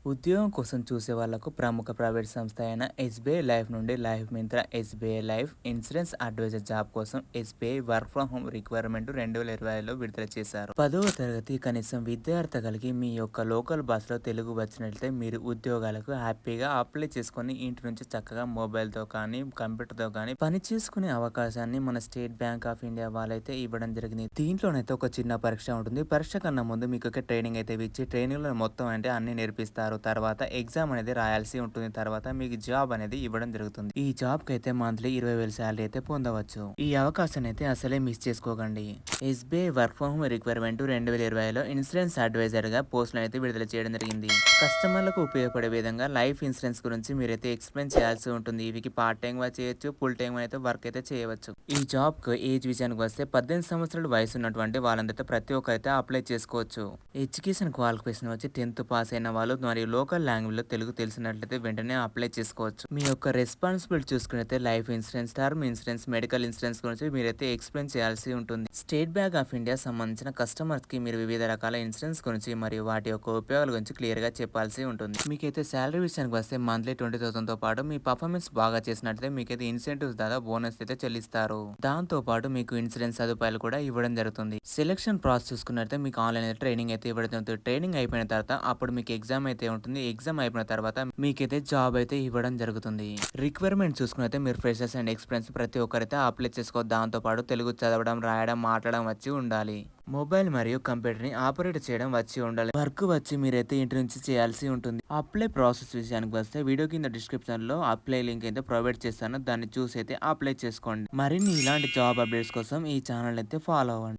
ఉద్యోగం కోసం చూసే వాళ్లకు ప్రముఖ ప్రైవేట్ సంస్థ అయిన ఎస్బీఐ లైఫ్ నుండి life Mitra SBI life insurance advisor job కోసం SBI work from home requirement 2020లో విడుదల చేశారు. 10వ తరగతి కనీసం విద్యార్థి కలిగి మీ యొక్క లోకల్ భాషలో తెలుగు వచ్చినట్లయితే మీరు ఉద్యోగాలకు హ్యాపీగా అప్లై చేసుకొని ఇంటి నుంచి చక్కగా మొబైల్తో కానీ కంప్యూటర్తో కానీ పని చేసుకునే అవకాశాన్ని మన స్టేట్ బ్యాంక్ ఆఫ్ ఇండియా వాళ్ళైతే ఇవ్వడం జరిగింది. దీంట్లోనైతే ఒక చిన్న పరీక్ష ఉంటుంది. పరీక్ష కన్నా ముందు మీకు ఒక ట్రైనింగ్ అయితే ఇచ్చి ట్రైనింగ్ లో మొత్తం అంటే అన్ని నేర్పిస్తారు. తర్వాత ఎగ్జామ్ అనేది రాయాల్సి ఉంటుంది. తర్వాత మీకు జాబ్ అనేది ఇవ్వడం జరుగుతుంది. ఈ జాబ్ కి అయితే మంత్లీ 20,000 శాలరీ అయితే పొందవచ్చు. ఈ అవకాశాన్ని అయితే అసలే మిస్ చేసుకోకండి. SBI work from home requirement 2020లో ఇన్సూరెన్స్ అడ్వైజర్ గా పోస్టులు అయితే విడుదల చేయడం జరిగింది. కస్టమర్లకు ఉపయోగపడే విధంగా లైఫ్ ఇన్సూరెన్స్ గురించి మీరైతే ఎక్స్ప్లెయిన్ చేయాల్సి ఉంటుంది. ఇవికి పార్ట్ టైం గా చేయొచ్చు, ఫుల్ టైం అయితే వర్క్ అయితే చేయవచ్చు. ఈ జాబ్ కు ఏజ్ విషయానికి వస్తే 18 సంవత్సరాల వయసు ఉన్నటువంటి వాళ్ళందరితో ప్రతి ఒక్కరైతే అప్లై చేసుకోవచ్చు. ఎడ్యుకేషన్ క్వాలిఫికేషన్ వచ్చి 10th పాస్ అయిన వాళ్ళు మరియు లోకల్ లాంగ్వేజ్ లో తెలుగు తెలిసినట్లయితే వెంటనే అప్లై చేసుకోవచ్చు. మీ యొక్క రెస్పాన్సిబిలిటీ చూసుకున్నైతే life insurance, term insurance, medical insurance గురించి మీరైతే ఎక్స్ప్లెయిన్ చేయాల్సి ఉంటుంది. స్టేట్ బ్యాంక్ ఆఫ్ ఇండియా సంబంధించిన కస్టమర్స్ కి మీరు వివిధ రకాల ఇన్సూరెన్స్ గురించి మరియు వాటి యొక్క ఉపయోగాల గురించి క్లియర్ గా చెప్పాల్సి ఉంటుంది. మీకైతే శాలరీ విషయానికి వస్తే మంత్లీ 20,000 తో పాటు మీ పర్ఫార్మెన్స్ బాగా చేసినట్లయితే మీకైతే ఇన్సెంటివ్స్ ద్వారా బోనస్ అయితే చెల్లిస్తారు. దాంతో పాటు మీకు ఇన్సూరెన్స్ సదుపాయాలు కూడా ఇవ్వడం జరుగుతుంది. సెలక్షన్ ప్రాసెస్ చూసుకున్నట్లయితే మీకు ఆన్లైన్ ట్రైనింగ్ అయితే ఇవ్వడం జరుగుతుంది. ట్రైనింగ్ అయిపోయిన తర్వాత అప్పుడు మీకు ఎగ్జామ్ అయితే ఉంటుంది. ఎగ్జామ్ అయిపోయిన తర్వాత మీకైతే జాబ్ అయితే ఇవ్వడం జరుగుతుంది. రిక్వైర్మెంట్ చూసుకున్నైతే మీరు ఫ్రెషర్స్ అండ్ ఎక్స్పీరియన్స్ ప్రతి ఒక్కరైతే అప్లై చేసుకోవచ్చు. దాంతో పాటు తెలుగు చదవడం, రాయడం, మాట్లాడడం వచ్చి ఉండాలి. మొబైల్ మరియు కంప్యూటర్ ని ఆపరేట్ చేయడం వచ్చి ఉండాలి. వర్క్ వచ్చి మీరైతే ఇంటి నుంచి చేయాల్సి ఉంటుంది. అప్లై ప్రాసెస్ విషయానికి వస్తే వీడియో కింద డిస్క్రిప్షన్ లో అప్లై లింక్ అయితే ప్రొవైడ్ చేస్తాను. దాన్ని చూసి అయితే అప్లై చేసుకోండి. మరిన్ని ఇలాంటి జాబ్ అప్డేట్స్ కోసం ఈ ఛానల్ అయితే ఫాలో అవ్వండి.